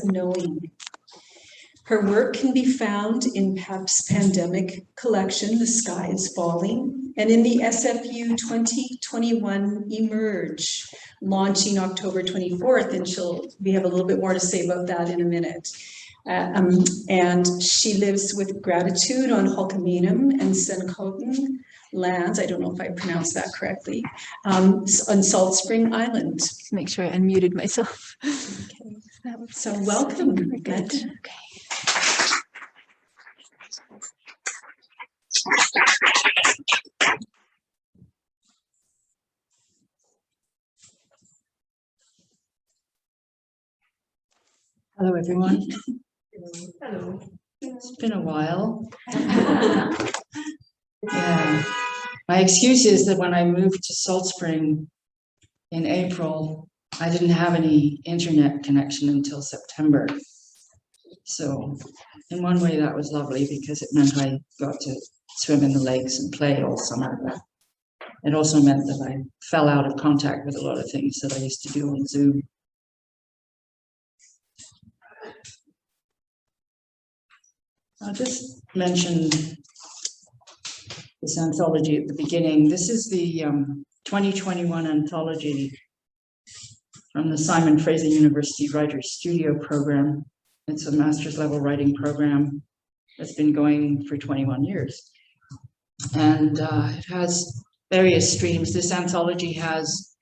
Knowing. Her work can be found in PEP's pandemic collection, The Sky is Falling, and in the SFU 2021 Emerge, launching October 24th, and we have a little bit more to say about that in a minute. And she lives with gratitude on Hul'q'umi'num and SENÇO'EFEN lands, I don't know if I pronounced that correctly, on Salt Spring Island. Make sure I unmuted myself. Okay. So welcome. Good. Okay. Hello, everyone. Hello. It's been a while. Yeah. My excuse is that when I moved to Salt Spring in April, I didn't have any internet connection until September. So in one way that was lovely because it meant I got to swim in the lakes and play all summer. But it also meant that I fell out of contact with a lot of things that I used to do on Zoom. I'll just mention this anthology at the beginning. This is the 2021 anthology from the Simon Fraser University Writers Studio program. It's a master's level writing program that's been going for 21 years. And it has various streams. This anthology has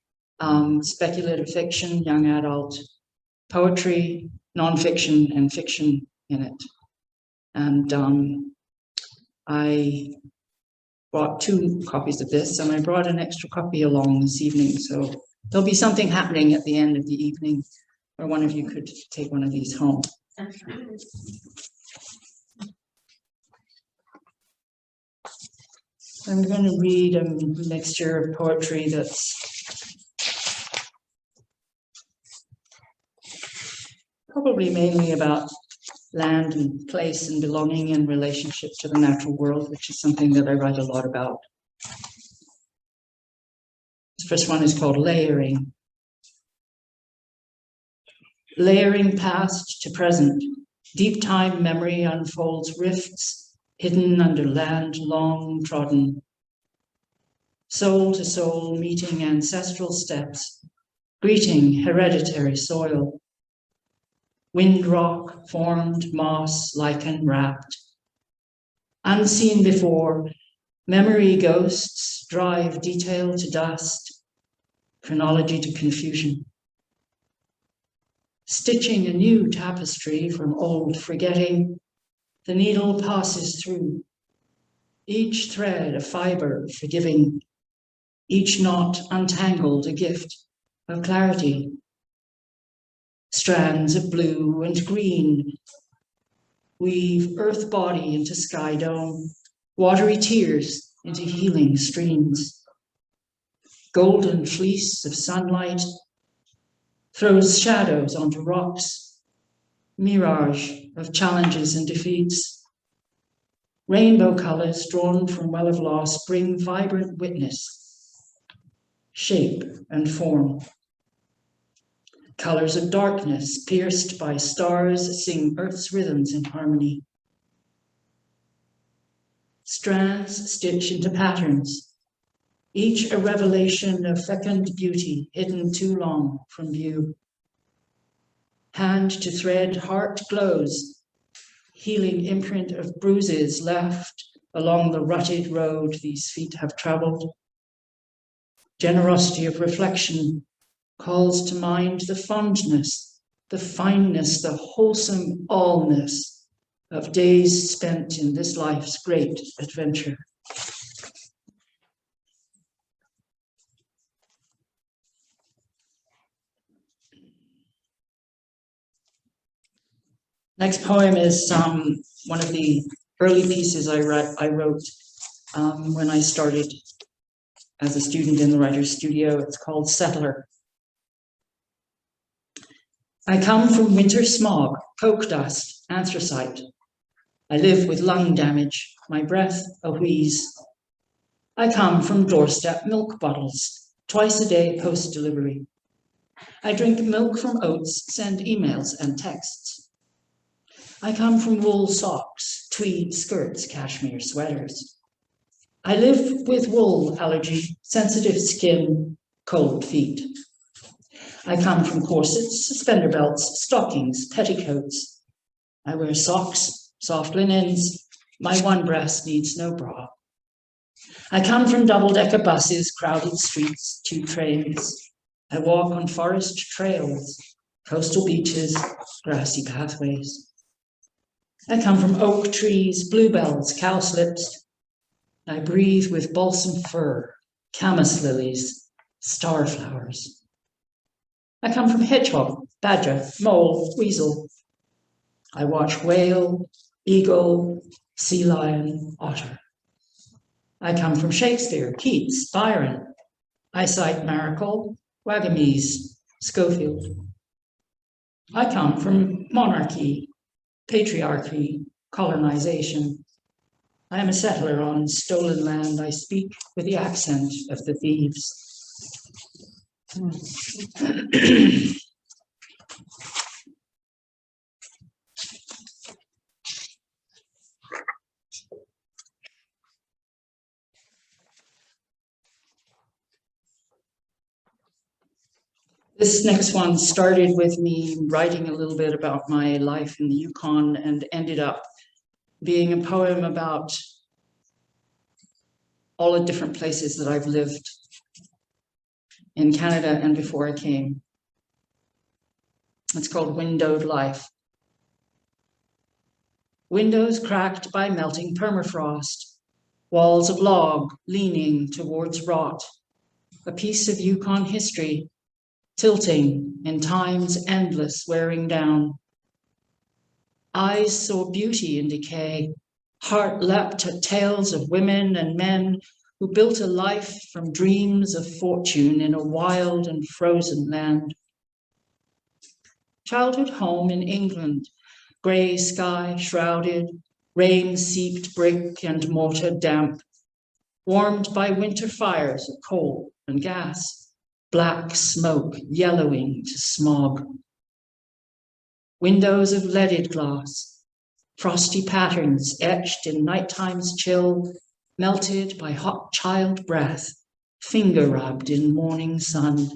speculative fiction, young adult, poetry, nonfiction, and fiction in it. And I bought 2 copies of this, and I brought an extra copy along this evening. So there'll be something happening at the end of the evening where one of you could take one of these home. I'm going to read a mixture of poetry that's probably mainly about land and place and belonging and relationship to the natural world, which is something that I write a lot about. This first one is called Layering. Layering past to present, deep time memory unfolds rifts hidden under land long trodden. Soul to soul meeting ancestral steps, greeting hereditary soil. Wind rock formed, moss, lichen wrapped. Unseen before, memory ghosts drive detail to dust, chronology to confusion. Stitching a new tapestry from old forgetting, the needle passes through. Each thread a fiber forgiving, each knot untangled a gift of clarity. Strands of blue and green weave earth body into sky dome, watery tears into healing streams. Golden fleece of sunlight throws shadows onto rocks, mirage of challenges and defeats. Rainbow colors drawn from well of loss bring vibrant witness, shape and form. Colors of darkness pierced by stars sing Earth's rhythms in harmony. Strands stitch into patterns, each a revelation of fecund beauty hidden too long from view. Hand to thread, heart glows, healing imprint of bruises left along the rutted road these feet have traveled. Generosity of reflection calls to mind the fondness, the fineness, the wholesome allness of days spent in this life's great adventure. Next poem is one of the early pieces I wrote when I started as a student in the writer's studio. It's called Settler. I come from winter smog, coke dust, anthracite. I live with lung damage, my breath a wheeze. I come from doorstep milk bottles, twice a day post-delivery. I drink milk from oats, send emails and texts. I come from wool socks, tweed skirts, cashmere sweaters. I live with wool allergy, sensitive skin, cold feet. I come from corsets, suspender belts, stockings, petticoats. I wear socks, soft linens. My one breast needs no bra. I come from double-decker buses, crowded streets, tube trains. I walk on forest trails, coastal beaches, grassy pathways. I come from oak trees, bluebells, cowslips. I breathe with balsam fir, camas lilies, starflowers. I come from hedgehog, badger, mole, weasel. I watch whale, eagle, sea lion, otter. I come from Shakespeare, Keats, Byron. I cite Miracle, Wagamese, Schofield. I come from monarchy, patriarchy, colonization. I am a settler on stolen land. I speak with the accent of the thieves. This next one started with me writing a little bit about my life in the Yukon and ended up being a poem about all the different places that I've lived in Canada and before I came. It's called Windowed Life. Windows cracked by melting permafrost, walls of log leaning towards rot, a piece of Yukon history tilting in time's endless wearing down. Eyes saw beauty in decay, heart leapt at tales of women and men who built a life from dreams of fortune in a wild and frozen land. Childhood home in England, grey sky shrouded, rain-seeped brick and mortar damp, warmed by winter fires of coal and gas, black smoke yellowing to smog. Windows of leaded glass, frosty patterns etched in nighttime's chill, melted by hot child breath, finger rubbed in morning sun.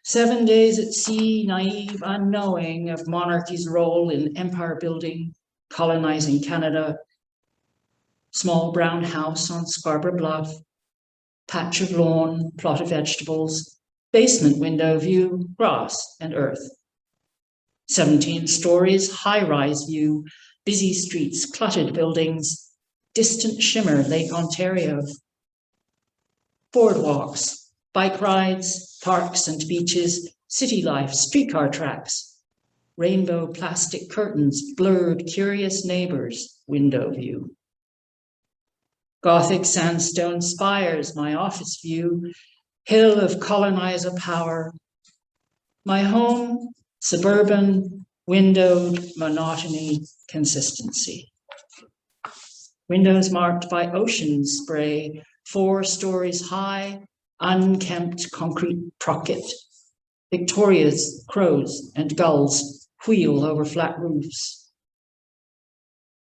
7 days at sea, naive, unknowing of monarchy's role in empire building, colonizing Canada. Small brown house on Scarborough Bluff, patch of lawn, plot of vegetables, basement window view, grass and earth. 17 stories, high-rise view, busy streets, cluttered buildings, distant shimmer, Lake Ontario. Boardwalks, bike rides, parks and beaches, city life, streetcar tracks, rainbow plastic curtains, blurred, curious neighbors, window view. Gothic sandstone spires, my office view, hill of colonizer power. My home, suburban, windowed, monotony, consistency. Windows marked by ocean spray, 4 stories high, unkempt concrete procket. Victoria's crows and gulls wheel over flat roofs.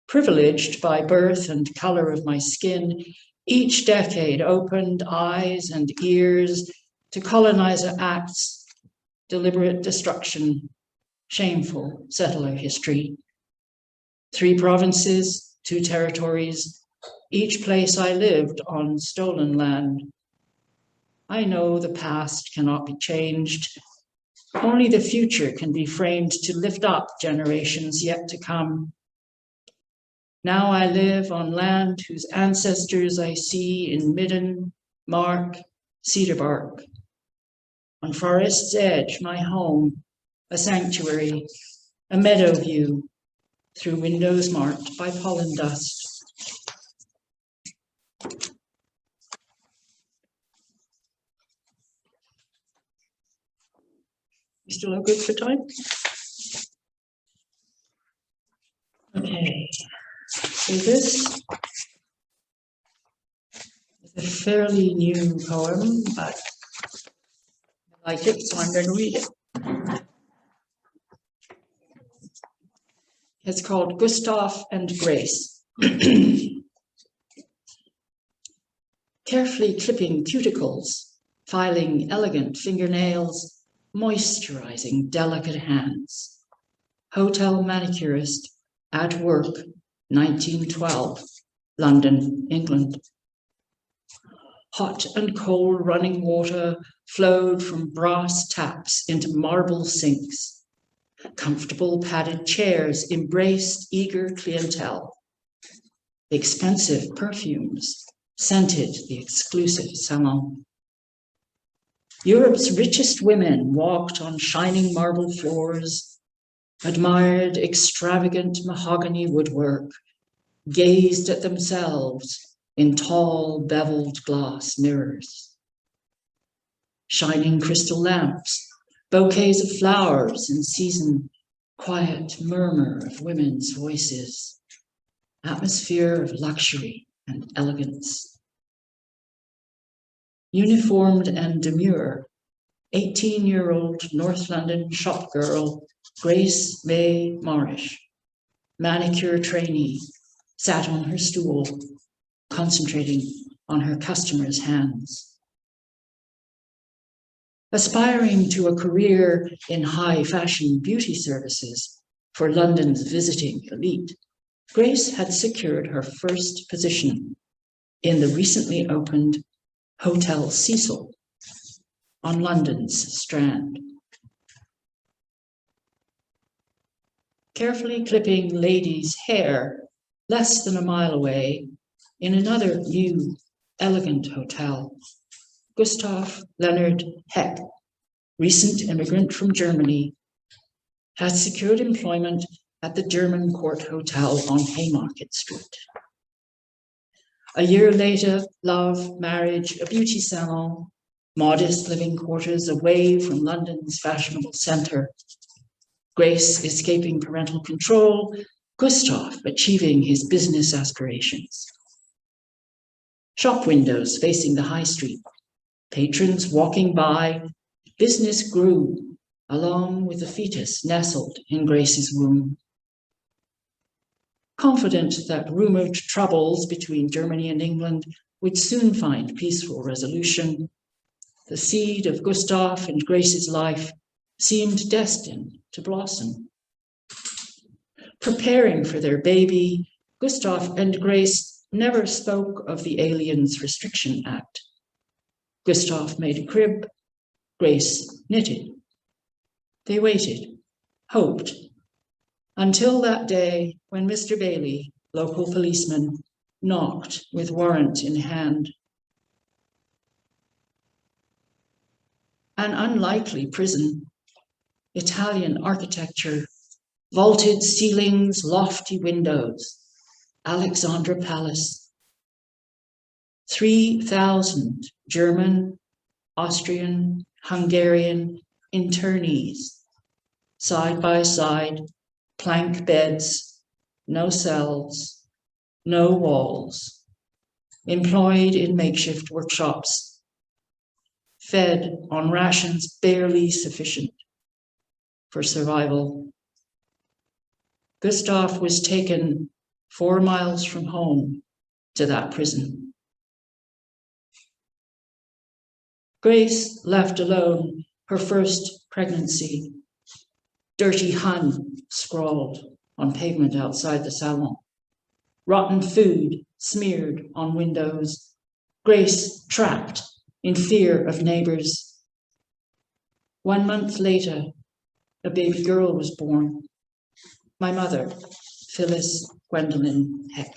Privileged by birth and color of my skin, each decade opened eyes and ears to colonizer acts, deliberate destruction, shameful settler history. 3 provinces, 2 territories, each place I lived on stolen land. I know the past cannot be changed. Only the future can be framed to lift up generations yet to come. Now I live on land whose ancestors I see in midden, mark, cedar bark. On forest's edge, my home, a sanctuary, a meadow view, through windows marked by pollen dust. You still all good for time? Okay, so this is a fairly new poem, but like it, so I'm going to read it. It's called Gustaf and Grace. Carefully clipping cuticles, filing elegant fingernails, moisturizing delicate hands. Hotel manicurist at work, 1912, London, England. Hot and cold running water flowed from brass taps into marble sinks. Comfortable padded chairs embraced eager clientele. Expensive perfumes scented the exclusive salon. Europe's richest women walked on shining marble floors, admired extravagant mahogany woodwork, gazed at themselves in tall beveled glass mirrors. Shining crystal lamps, bouquets of flowers in season, quiet murmur of women's voices, atmosphere of luxury and elegance. Uniformed and demure, 18-year-old North London shop girl Grace May Marish, manicure trainee, sat on her stool, concentrating on her customers' hands. Aspiring to a career in high fashion beauty services for London's visiting elite, Grace had secured her first position in the recently opened Hotel Cecil on London's Strand. Carefully clipping ladies' hair less than a mile away in another new, elegant hotel, Gustaf Leonard Heck, recent immigrant from Germany, had secured employment at the German Court Hotel on Haymarket Street. A year later, love, marriage, a beauty salon, modest living quarters away from London's fashionable centre, Grace escaping parental control, Gustaf achieving his business aspirations. Shop windows facing the high street, patrons walking by, business grew along with the fetus nestled in Grace's womb. Confident that rumored troubles between Germany and England would soon find peaceful resolution, the seed of Gustaf and Grace's life seemed destined to blossom. Preparing for their baby, Gustaf and Grace never spoke of the Aliens Restriction Act. Gustaf made a crib, Grace knitted. They waited, hoped, until that day when Mr. Bailey, local policeman, knocked with warrant in hand. An unlikely prison, Italian architecture, vaulted ceilings, lofty windows, Alexandra Palace. 3,000 German, Austrian, Hungarian internees, side by side, plank beds, no cells, no walls, employed in makeshift workshops, fed on rations barely sufficient for survival. Gustaf was taken 4 miles from home to that prison. Grace left alone her first pregnancy. Dirty Hun scrawled on pavement outside the salon. Rotten food smeared on windows. Grace trapped in fear of neighbors. 1 month later, a baby girl was born. My mother, Phyllis Gwendolyn Heck.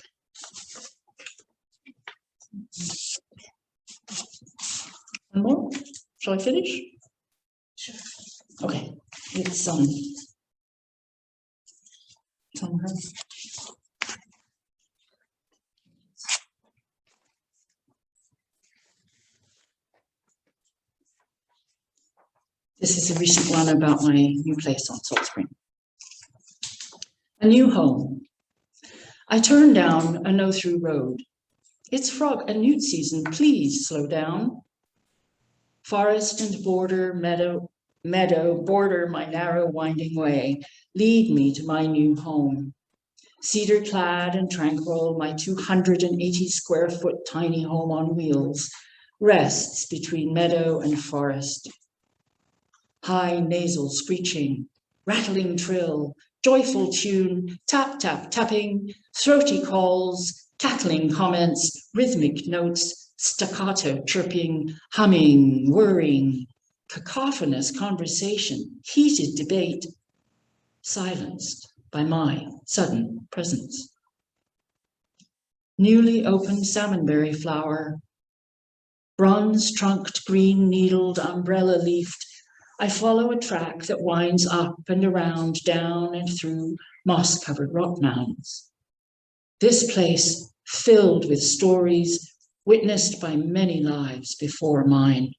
One more? Shall I finish? Sure. Okay, it's from her. This is a recent one about my new place on Salt Spring. A new home. I turn down a no-through road. It's frog and newt season, please slow down. Forest and meadow border my narrow winding way, lead me to my new home. Cedar clad and tranquil, my 280 square foot tiny home on wheels rests between meadow and forest. High nasal screeching, rattling trill, joyful tune, tap, tap, tapping, throaty calls, cackling comments, rhythmic notes, staccato chirping, humming, whirring, cacophonous conversation, heated debate, silenced by my sudden presence. Newly opened salmonberry flower, bronze-trunked, green-needled, umbrella-leafed, I follow a track that winds up and around, down and through moss-covered rock mounds. This place filled with stories witnessed by many lives before mine.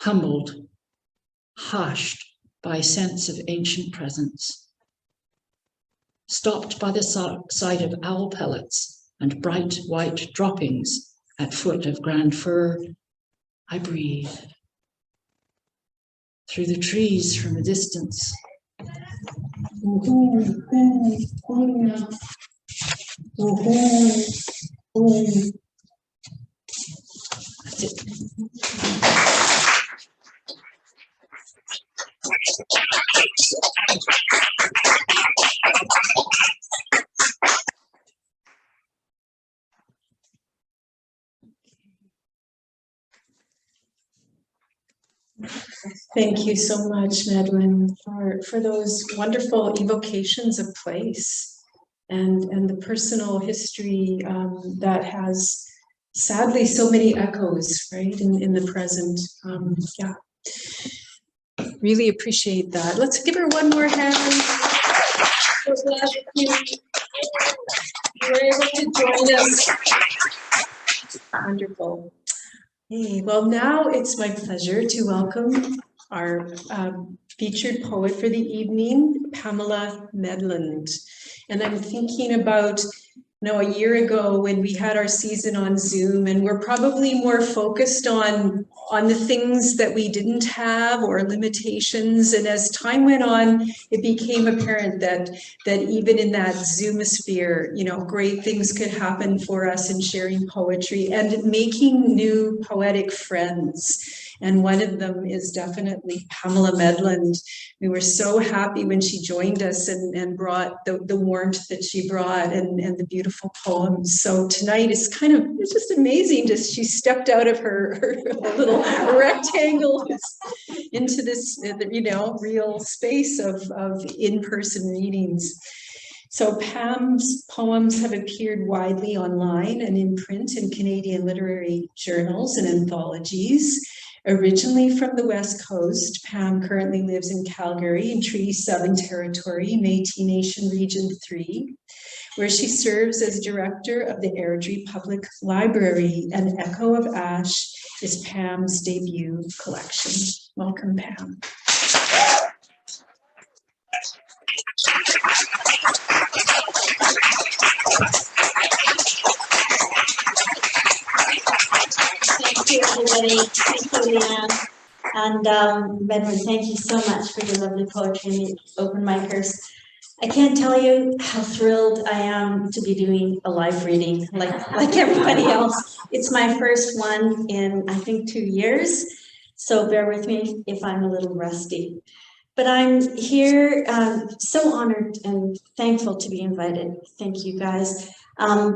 Humbled, hushed by a sense of ancient presence. Stopped by the sight of owl pellets and bright white droppings at foot of grand fir, I breathe. Through the trees from a distance. That's it. Thank you so much, Medwyn, for those wonderful evocations of place and the personal history that has sadly so many echoes, right, in the present. Yeah, really appreciate that. Let's give her one more hand. So glad you were able to join us. Wonderful. Hey, well, now it's my pleasure to welcome our featured poet for the evening, Pamela Medland. And I'm thinking about, a year ago when we had our season on Zoom, and we're probably more focused on the things that we didn't have or limitations. And as time went on, it became apparent that even in that Zoomosphere, great things could happen for us in sharing poetry and making new poetic friends. And one of them is definitely Pamela Medland. We were so happy when she joined us and brought the warmth that she brought and the beautiful poems. So tonight is it's just amazing. She stepped out of her little rectangle into this, real space of in-person readings. So Pam's poems have appeared widely online and in print in Canadian literary journals and anthologies. Originally from the West Coast, Pam currently lives in Calgary in Treaty 7 territory, Metis Nation Region 3, where she serves as director of the Airdrie Public Library. And Echo of Ash is Pam's debut collection. Welcome, Pam. Thank you, everybody. Thank you, Leanne. And Medwyn, thank you so much for your lovely poetry and the open micers. I can't tell you how thrilled I am to be doing a live reading like everybody else. It's my first one in, I think, 2 years. So bear with me if I'm a little rusty. But I'm here so honored and thankful to be invited. Thank you, guys.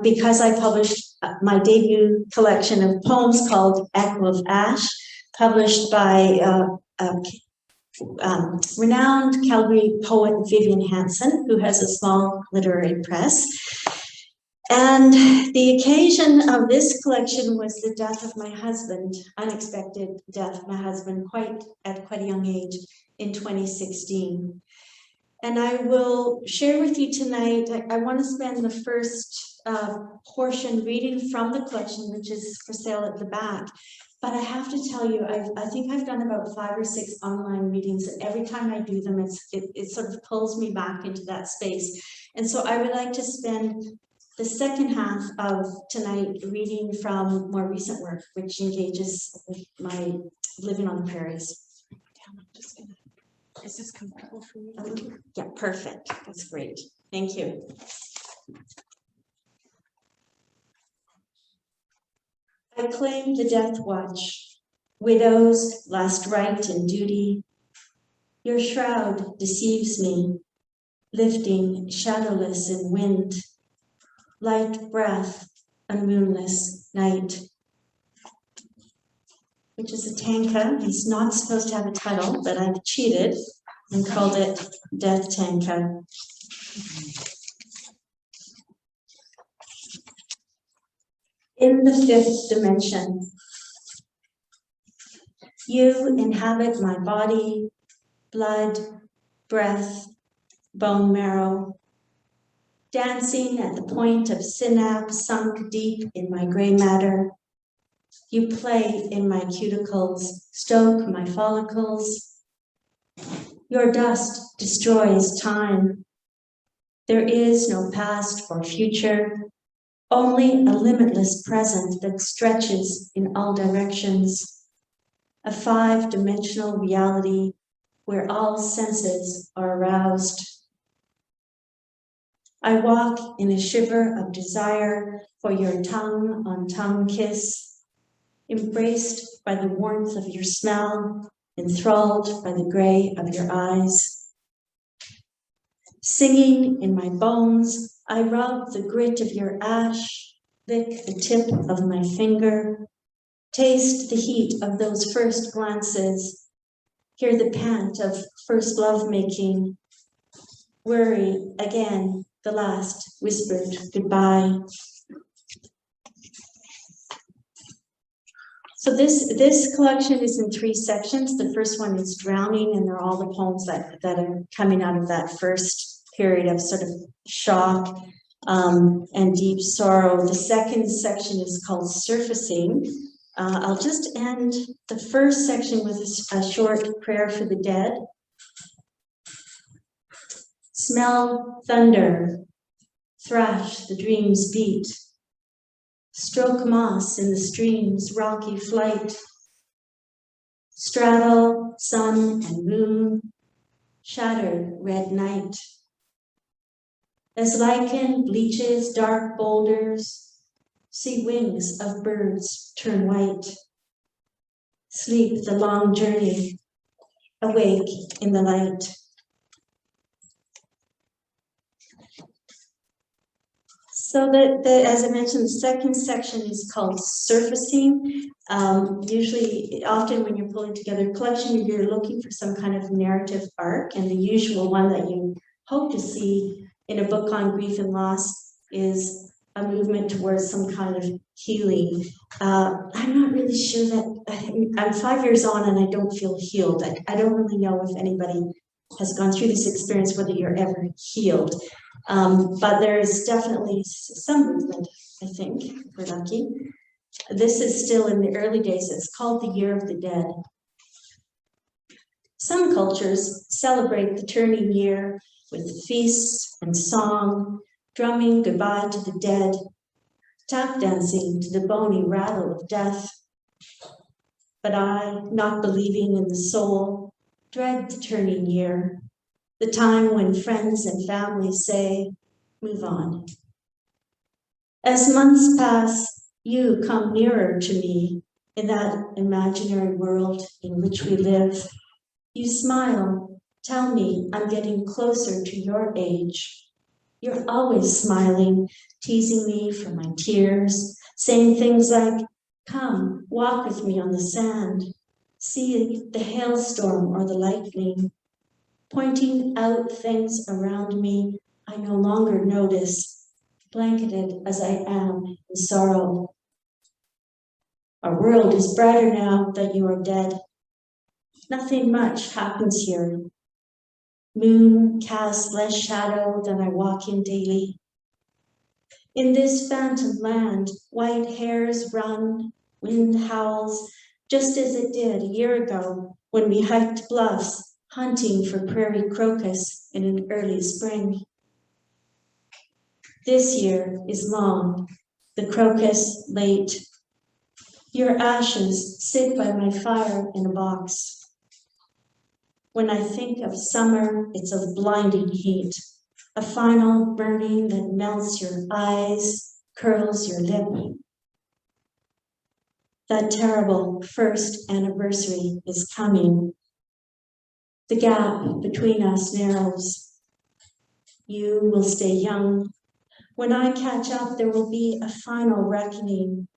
Because I published my debut collection of poems called Echo of Ash, published by renowned Calgary poet Vivian Hansen, who has a small literary press. And the occasion of this collection was the death of my husband, unexpected death of my husband, at quite a young age in 2016. And I will share with you tonight, I want to spend the first portion reading from the collection, which is for sale at the back. But I have to tell you, I think I've done about 5 or 6 online readings, and every time I do them, it sort of pulls me back into that space. And so I would like to spend the second half of tonight, reading from more recent work, which engages with my living on the prairies. Is this comfortable for you? Yeah, perfect. That's great. Thank you. I claim the death watch, widow's last right and duty. Your shroud deceives me, lifting shadowless in wind, light breath, a moonless night. Which is a Tanka. He's not supposed to have a title, but I've cheated and called it Death Tanka. In the fifth dimension, you inhabit my body, blood, breath, bone marrow, dancing at the point of synapse sunk deep in my gray matter. You play in my cuticles, stoke my follicles. Your dust destroys time. There is no past or future, only a limitless present that stretches in all directions. A five-dimensional reality where all senses are aroused. I walk in a shiver of desire for your tongue-on-tongue kiss, embraced by the warmth of your smell, enthralled by the gray of your eyes. Singing in my bones, I rub the grit of your ash, lick the tip of my finger, taste the heat of those first glances, hear the pant of first lovemaking, worry again the last whispered goodbye. So this collection is in 3 sections. The first one is Drowning, and they're all the poems that are coming out of that first period of sort of shock and deep sorrow. The second section is called Surfacing. I'll just end the first section with a short prayer for the dead. Smell thunder, thrash the dream's beat. Stroke moss in the stream's rocky flight. Straddle sun and moon, shattered red night. As lichen bleaches dark boulders, see wings of birds turn white. Sleep the long journey, awake in the light. So as I mentioned, the second section is called Surfacing. Often when you're pulling together a collection, you're looking for some kind of narrative arc, and the usual one that you hope to see in a book on grief and loss is a movement towards some kind of healing. I'm not really sure that, I'm 5 years on and I don't feel healed. I don't really know if anybody has gone through this experience, whether you're ever healed. But there is definitely some movement, I think, if we're lucky. This is still in the early days. It's called the Year of the Dead. Some cultures celebrate the turning year with feasts and song, drumming goodbye to the dead, tap dancing to the bony rattle of death. But I, not believing in the soul, dread the turning year, the time when friends and family say, move on. As months pass, you come nearer to me in that imaginary world in which we live. You smile, tell me I'm getting closer to your age. You're always smiling, teasing me for my tears, saying things like, come, walk with me on the sand, see the hailstorm or the lightning, pointing out things around me I no longer notice, blanketed as I am in sorrow. Our world is brighter now that you are dead. Nothing much happens here. Moon casts less shadow than I walk in daily. In this phantom land, white hares run, wind howls, just as it did a year ago when we hiked bluffs, hunting for prairie crocus in an early spring. This year is long, the crocus late. Your ashes sit by my fire in a box. When I think of summer, it's of blinding heat, a final burning that melts your eyes, curls your lip. That terrible first anniversary is coming. The gap between us narrows. You will stay young. When I catch up, there will be a final reckoning,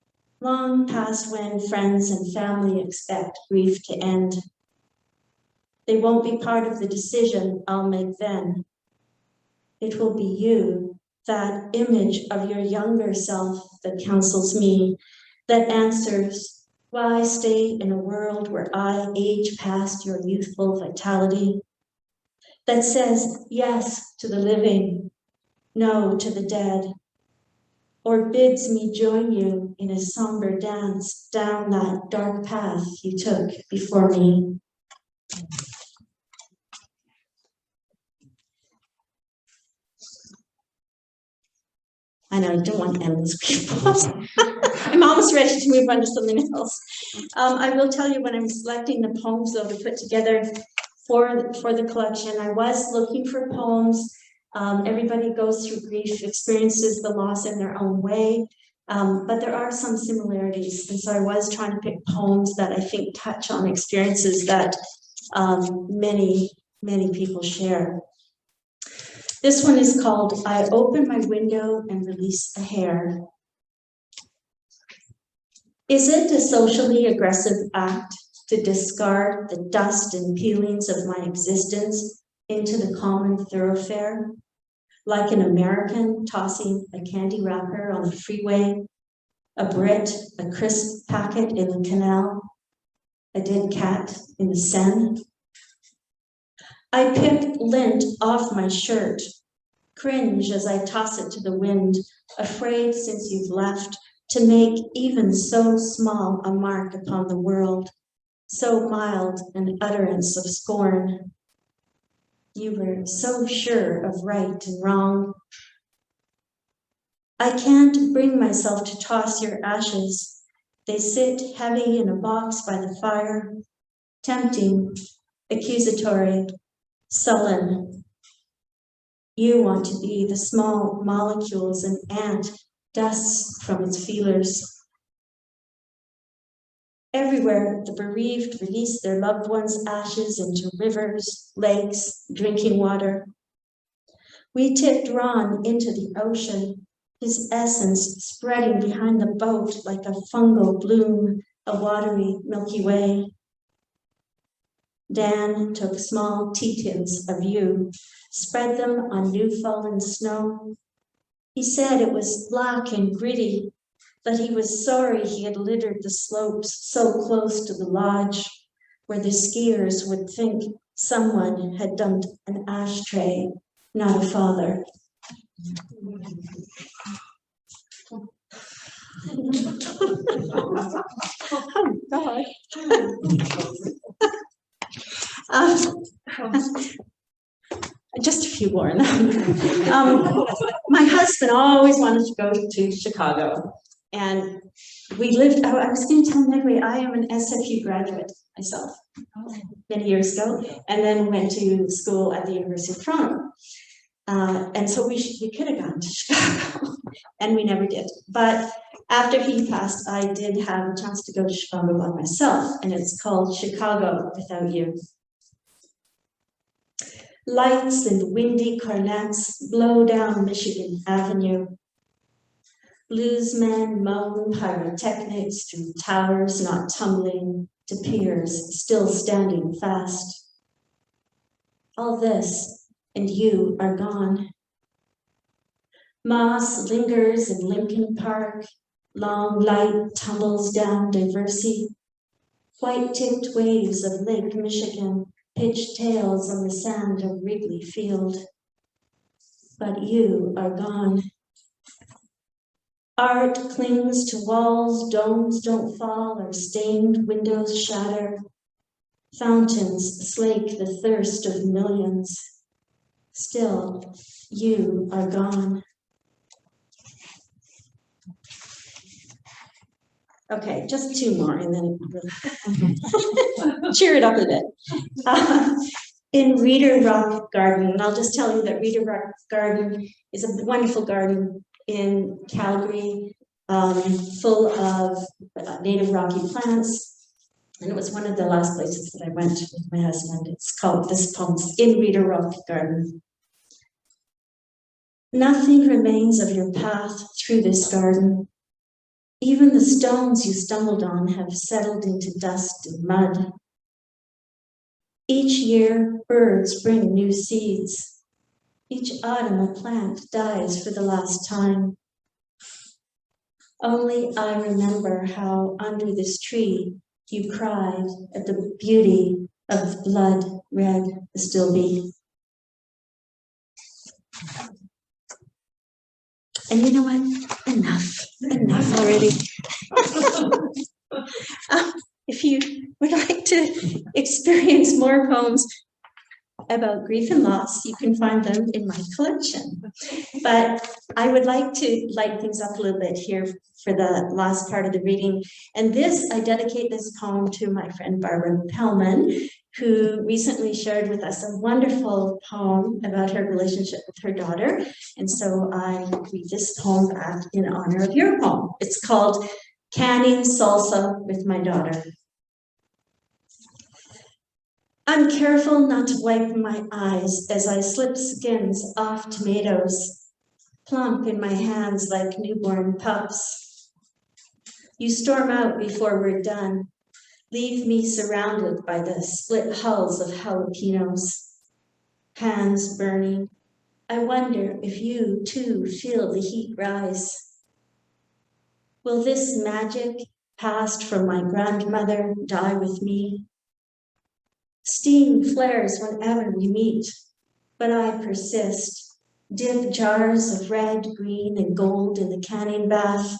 long past when friends and family expect grief to end. They won't be part of the decision I'll make then. It will be you, that image of your younger self that counsels me, that answers why stay in a world where I age past your youthful vitality, that says yes to the living, no to the dead, or bids me join you in a somber dance down that dark path you took before me. I know, I don't want to end this people. I'm almost ready to move on to something else. I will tell you when I'm selecting the poems though to put together for the collection, I was looking for poems. Everybody goes through grief, experiences the loss in their own way, but there are some similarities. And so I was trying to pick poems that I think touch on experiences that many people share. This one is called I Open My Window and Release a Hair. Is it a socially aggressive act to discard the dust and peelings of my existence into the common thoroughfare? Like an American tossing a candy wrapper on the freeway, a Brit, a crisp packet in the canal, a dead cat in the Seine? I pick lint off my shirt, cringe as I toss it to the wind, afraid since you've left to make even so small a mark upon the world, so mild an utterance of scorn. You were so sure of right and wrong. I can't bring myself to toss your ashes. They sit heavy in a box by the fire, tempting, accusatory, sullen. You want to be the small molecules an ant dusts from its feelers. Everywhere, the bereaved release their loved ones' ashes into rivers, lakes, drinking water. We tipped Ron into the ocean, his essence spreading behind the boat like a fungal bloom, a watery Milky Way. Dan took small tea-tins of you, spread them on new fallen snow. He said it was black and gritty, that he was sorry he had littered the slopes so close to the lodge, where the skiers would think someone had dumped an ashtray, not a father. Oh, God. Just a few more. My husband always wanted to go to Chicago, and we lived, I was going to tell Medway, I am an SFU graduate myself many years ago, and then went to school at the University of Toronto. And so we could have gone to Chicago, and we never did. But after he passed, I did have a chance to go to Chicago by myself, and it's called Chicago Without You. Lights and windy cornets blow down Michigan Avenue. Bluesmen moan pyrotechnics through towers not tumbling to piers still standing fast. All this and you are gone. Moss lingers in Lincoln Park. Long light tumbles down Diversey. White-tipped waves of Lake Michigan pitch tails on the sand of Wrigley Field. But you are gone. Art clings to walls, domes don't fall, or stained windows shatter. Fountains slake the thirst of millions. Still, you are gone. Okay, just two more and then cheer it up a bit. In Reader Rock Garden, and I'll just tell you that Reader Rock Garden is a wonderful garden in Calgary, full of native rocky plants. And it was one of the last places that I went with my husband. It's called, this poem's in Reader Rock Garden. Nothing remains of your path through this garden. Even the stones you stumbled on have settled into dust and mud. Each year, birds bring new seeds. Each autumn, a plant dies for the last time. Only I remember how under this tree you cried at the beauty of blood red astilbe. And you know what? Enough already. If you would like to experience more poems about grief and loss, you can find them in my collection. But I would like to light things up a little bit here for the last part of the reading. And this, I dedicate this poem to my friend Barbara Pellman, who recently shared with us a wonderful poem about her relationship with her daughter. And so I read this poem back in honor of your poem. It's called Canning Salsa with My Daughter. I'm careful not to wipe my eyes as I slip skins off tomatoes, plump in my hands like newborn pups. You storm out before we're done, leave me surrounded by the split hulls of jalapenos, hands burning. I wonder if you too feel the heat rise. Will this magic passed from my grandmother die with me? Steam flares whenever we meet, but I persist. Dip jars of red, green, and gold in the canning bath.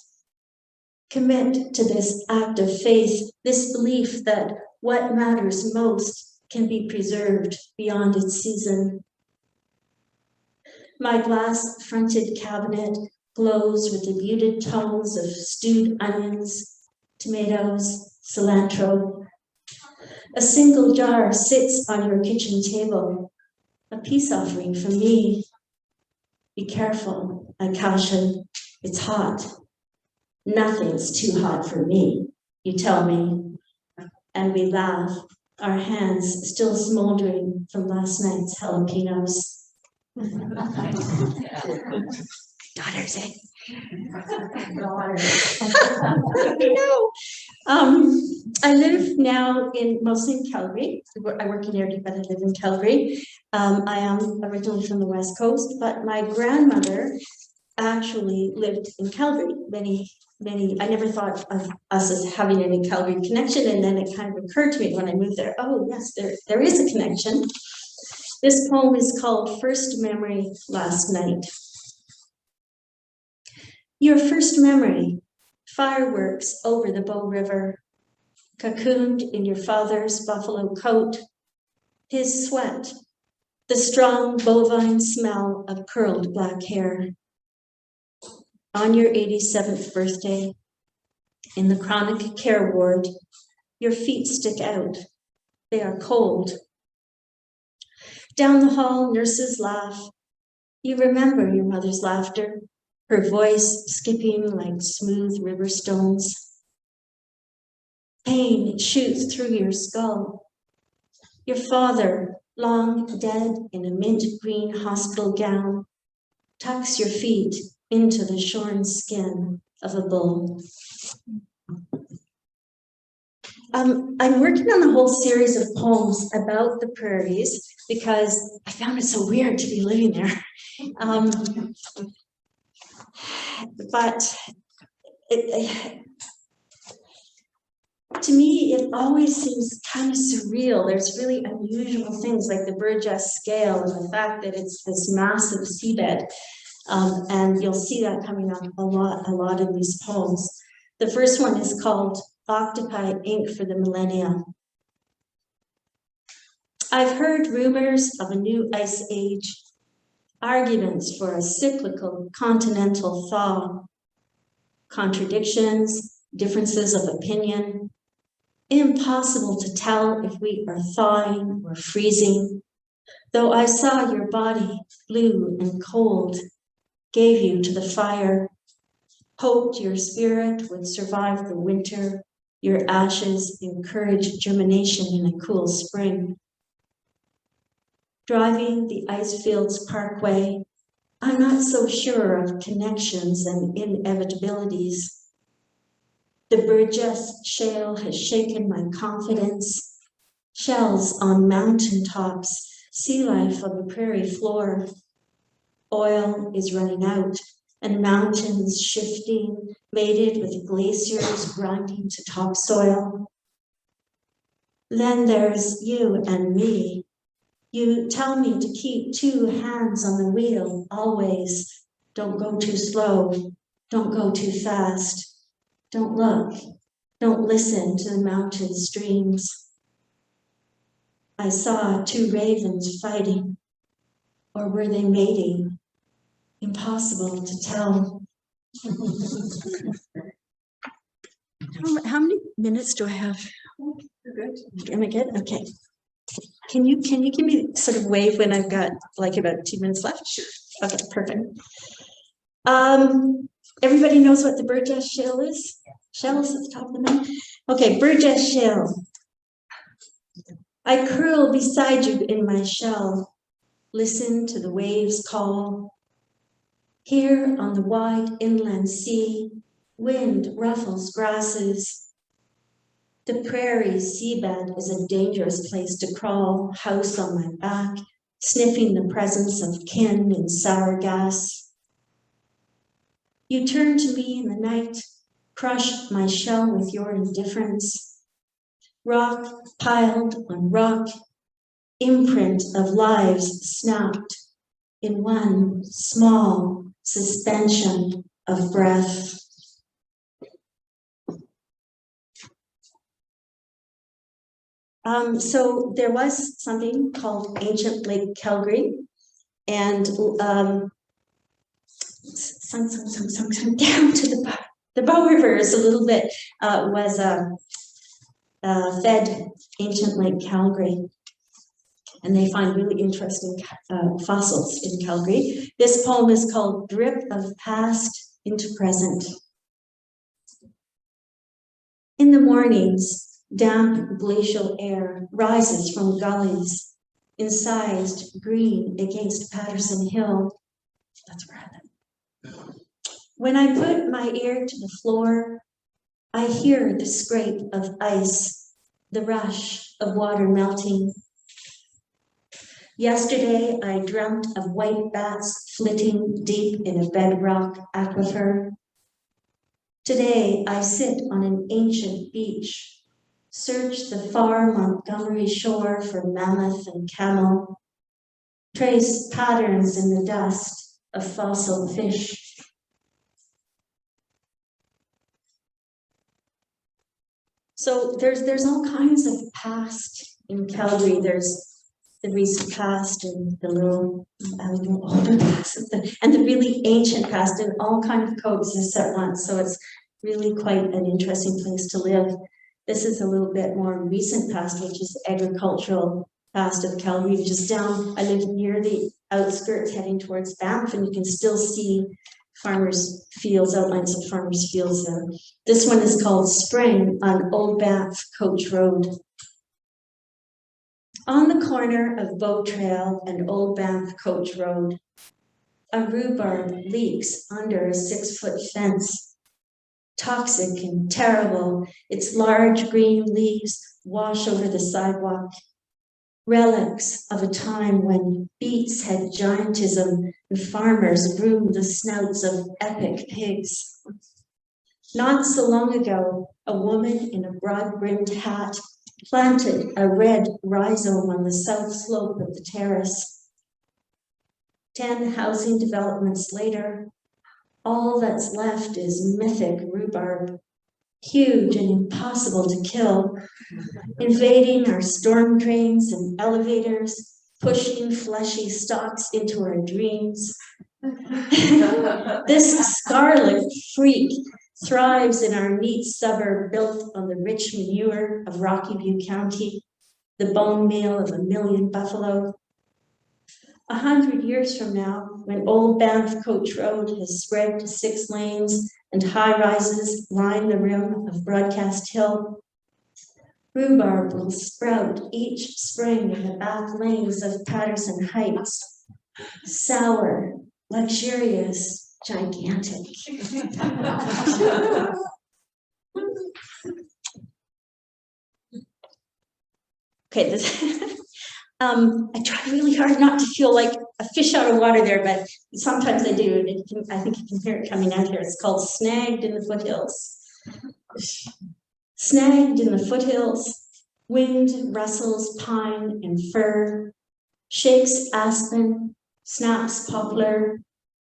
Commit to this act of faith, this belief that what matters most can be preserved beyond its season. My glass-fronted cabinet glows with the muted tones of stewed onions, tomatoes, cilantro. A single jar sits on your kitchen table, a peace offering from me. Be careful, I caution, it's hot. Nothing's too hot for me, you tell me. And we laugh, our hands still smoldering from last night's jalapenos. Daughters, eh? No. I live now mostly in Calgary. I work in Airdrie, but I live in Calgary. I am originally from the West Coast, but my grandmother actually lived in Calgary. I never thought of us as having any Calgary connection, and then it kind of occurred to me when I moved there, oh yes, there is a connection. This poem is called First Memory Last Night. Your first memory, fireworks over the Bow River, cocooned in your father's buffalo coat, his sweat, the strong bovine smell of curled black hair. On your 87th birthday, in the chronic care ward, your feet stick out. They are cold. Down the hall, nurses laugh. You remember your mother's laughter, her voice skipping like smooth river stones. Pain shoots through your skull. Your father, long dead in a mint green hospital gown, tucks your feet into the shorn skin of a bull. I'm working on a whole series of poems about the prairies because I found it so weird to be living there. But to me, it always seems kind of surreal. There's really unusual things like the Burgess scale and the fact that it's this massive seabed. And you'll see that coming up a lot in these poems. The first one is called Octopi Inc. for the Millennia. I've heard rumors of a new ice age, arguments for a cyclical continental thaw, contradictions, differences of opinion. Impossible to tell if we are thawing or freezing. Though I saw your body, blue and cold, gave you to the fire, hoped your spirit would survive the winter, your ashes encouraged germination in a cool spring. Driving the Icefields Parkway, I'm not so sure of connections and inevitabilities. The Burgess Shale has shaken my confidence. Shells on mountaintops, sea life on the prairie floor. Oil is running out and mountains shifting, mated with glaciers grinding to topsoil. Then there's you and me. You tell me to keep 2 hands on the wheel, always. Don't go too slow. Don't go too fast. Don't look. Don't listen to the mountain streams. I saw 2 ravens fighting, or were they mating? Impossible to tell. How many minutes do I have? Good. Am I good? Okay. Can you give me sort of wave when I've got like about 2 minutes left? Sure. Okay, perfect. Everybody knows what the Burgess Shale is? Shells at the top of the mountain? Okay, Burgess Shale. I curl beside you in my shell, listen to the waves call. Here on the wide inland sea, wind ruffles grasses. The prairie's seabed is a dangerous place to crawl, house on my back, sniffing the presence of kin in sour gas. You turn to me in the night, crush my shell with your indifference. Rock piled on rock, imprint of lives snapped in one small suspension of breath. So there was something called Ancient Lake Calgary, and down to the Bow River is a little bit, was fed Ancient Lake Calgary. And they find really interesting fossils in Calgary. This poem is called Drip of Past into Present. In the mornings, damp glacial air rises from gullies, incised green against Patterson Hill. That's where I live. When I put my ear to the floor, I hear the scrape of ice, the rush of water melting. Yesterday, I dreamt of white bats flitting deep in a bedrock aquifer. Today, I sit on an ancient beach, search the far Montgomery shore for mammoth and camel, trace patterns in the dust of fossil fish. So there's all kinds of past in Calgary. There's the recent past and the little older past and the really ancient past, and all kind of coexist at once. So it's really quite an interesting place to live. This is a little bit more recent past, which is the agricultural past of Calgary, which is down. I live near the outskirts heading towards Banff, and you can still see farmers' fields, outlines of farmers' fields there. This one is called Spring on Old Banff Coach Road. On the corner of Boat Trail and Old Banff Coach Road, a rhubarb leaks under a 6-foot fence. Toxic and terrible, its large green leaves wash over the sidewalk. Relics of a time when beets had giantism and farmers groomed the snouts of epic pigs. Not so long ago, a woman in a broad-brimmed hat planted a red rhizome on the south slope of the terrace. 10 housing developments later, all that's left is mythic rhubarb, huge and impossible to kill, invading our storm drains and elevators, pushing fleshy stalks into our dreams. This scarlet freak thrives in our neat suburb built on the rich manure of Rocky View County, the bone meal of 1 million buffalo. 100 years from now, when old Banff Coach Road has spread to 6 lanes and high rises line the rim of Broadcast Hill, rhubarb will sprout each spring in the back lanes of Patterson Heights, sour, luxurious, gigantic. Okay, I try really hard not to feel like a fish out of water there, but sometimes I do, and I think you can hear it coming out here. It's called Snagged in the Foothills. Snagged in the foothills, wind rustles pine and fir, shakes aspen, snaps poplar,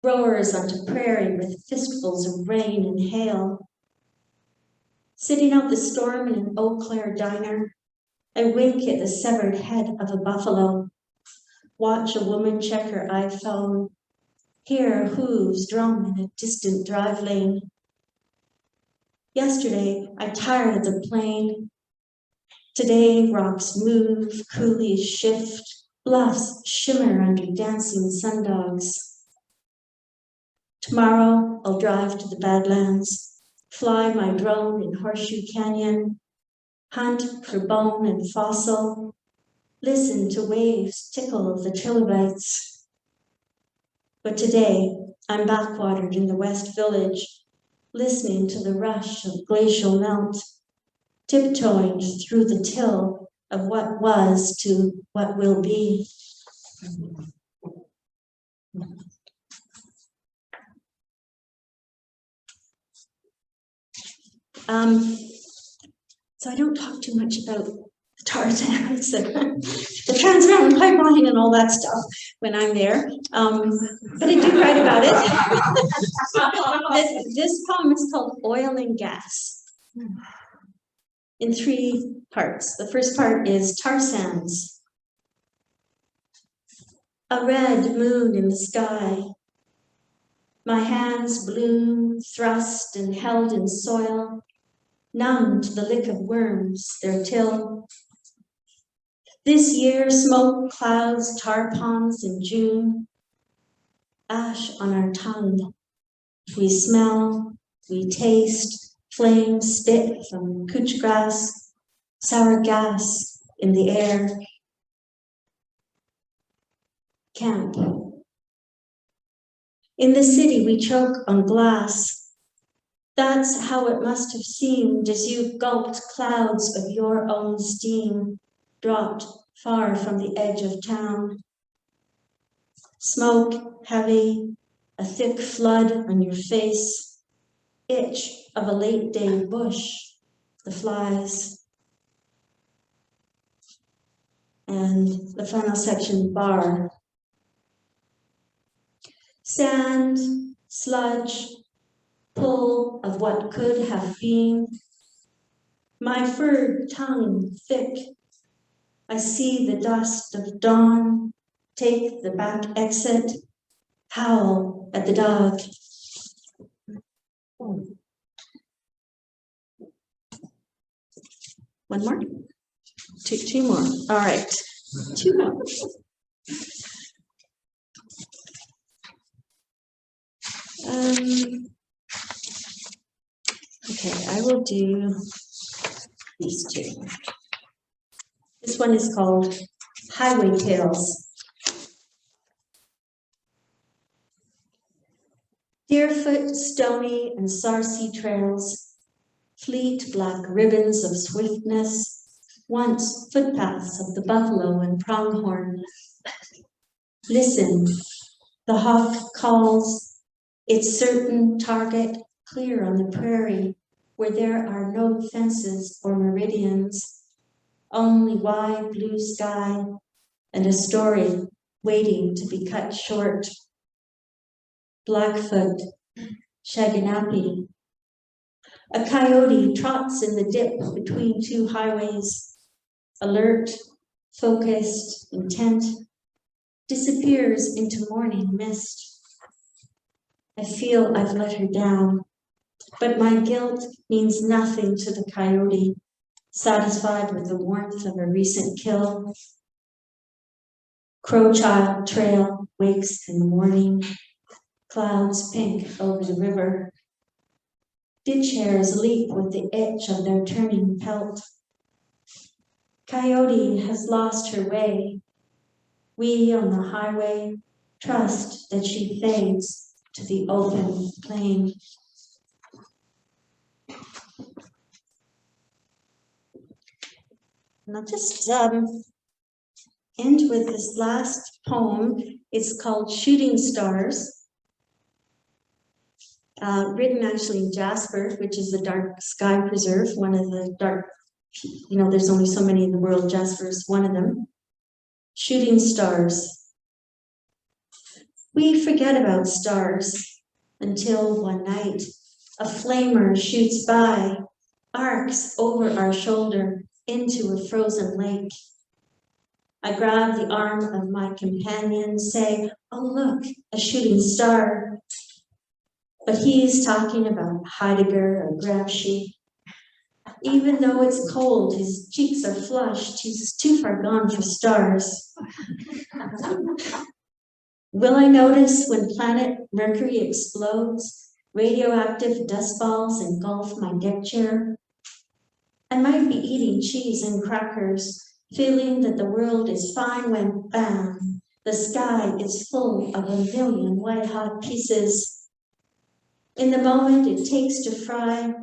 roars onto prairie with fistfuls of rain and hail. Sitting out the storm in an Eau Claire diner, I wink at the severed head of a buffalo, watch a woman check her iPhone, hear hooves drum in a distant drive lane. Yesterday, I tired of the plain. Today, rocks move, coulees shift, bluffs shimmer under dancing sundogs. Tomorrow, I'll drive to the Badlands, fly my drone in Horseshoe Canyon, hunt for bone and fossil, listen to waves tickle the trilobites. But today, I'm backwatered in the West Village, listening to the rush of glacial melt, tiptoeing through the till of what was to what will be. So I don't talk too much about the tar sands and the Trans Mountain Pipeline and all that stuff when I'm there, but I do write about it. This poem is called Oil and Gas, in 3 parts. The first part is tar sands. A red moon in the sky. My hands bloom, thrust and held in soil, numb to the lick of worms, their till. This year, smoke clouds, tar ponds in June, ash on our tongue. We smell, we taste, flames spit from couch grass, sour gas in the air. Camp. In the city, we choke on glass. That's how it must have seemed as you gulped clouds of your own steam, dropped far from the edge of town. Smoke heavy, a thick flood on your face, itch of a late day bush, the flies. And the final section, bar. Sand, sludge, pull of what could have been. My furred tongue thick. I see the dust of dawn, take the back exit, howl at the dog. One more? Two more. All right, 2 more. Okay, I will do these 2. This one is called Highway Tales. Deerfoot, stony, and sarcy trails, fleet black ribbons of swiftness, once footpaths of the buffalo and pronghorn. Listen, the hawk calls, its certain target clear on the prairie, where there are no fences or meridians, only wide blue sky and a story waiting to be cut short. Blackfoot, Shaganappy. A coyote trots in the dip between 2 highways, alert, focused, intent, disappears into morning mist. I feel I've let her down, But my guilt means nothing to the coyote, satisfied with the warmth of a recent kill. Crowchild trail wakes in the morning, clouds pink over the river. Ditch hares leap with the itch of their turning pelt. Coyote has lost her way. We on the highway trust that she fades to the open plain. And I'll just end with this last poem. It's called Shooting Stars. Written actually in jasper, which is the dark sky preserve, one of the dark, there's only so many in the world, jasper is one of them. Shooting stars. We forget about stars until one night a flamer shoots by, arcs over our shoulder into a frozen lake. I grab the arm of my companion, say, "Oh look, a shooting star." But he's talking about Heidegger or Gramsci. Even though it's cold, his cheeks are flushed. He's too far gone for stars. Will I notice when planet Mercury explodes, radioactive dust balls engulf my deck chair? I might be eating cheese and crackers, feeling that the world is fine when, bam, the sky is full of a million white-hot pieces. In the moment it takes to fry,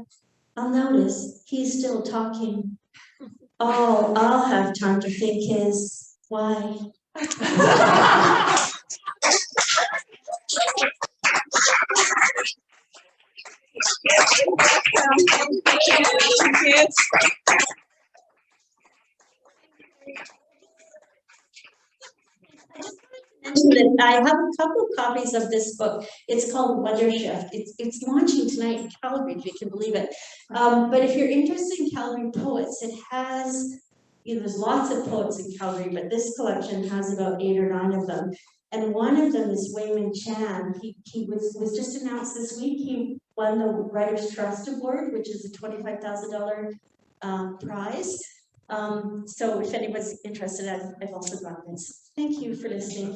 I'll notice he's still talking. All I'll have time to think is, why? That I have a couple of copies of this book. It's called Weather Shift. It's launching tonight in Calgary, if you can believe it. But if you're interested in Calgary poets, it has, there's lots of poets in Calgary, but this collection has about 8 or 9 of them. And one of them is Wayman Chan. He was just announced this week. He won the Writers' Trust Award, which is a $25,000 prize. So if anyone's interested, I've also got this. Thank you for listening.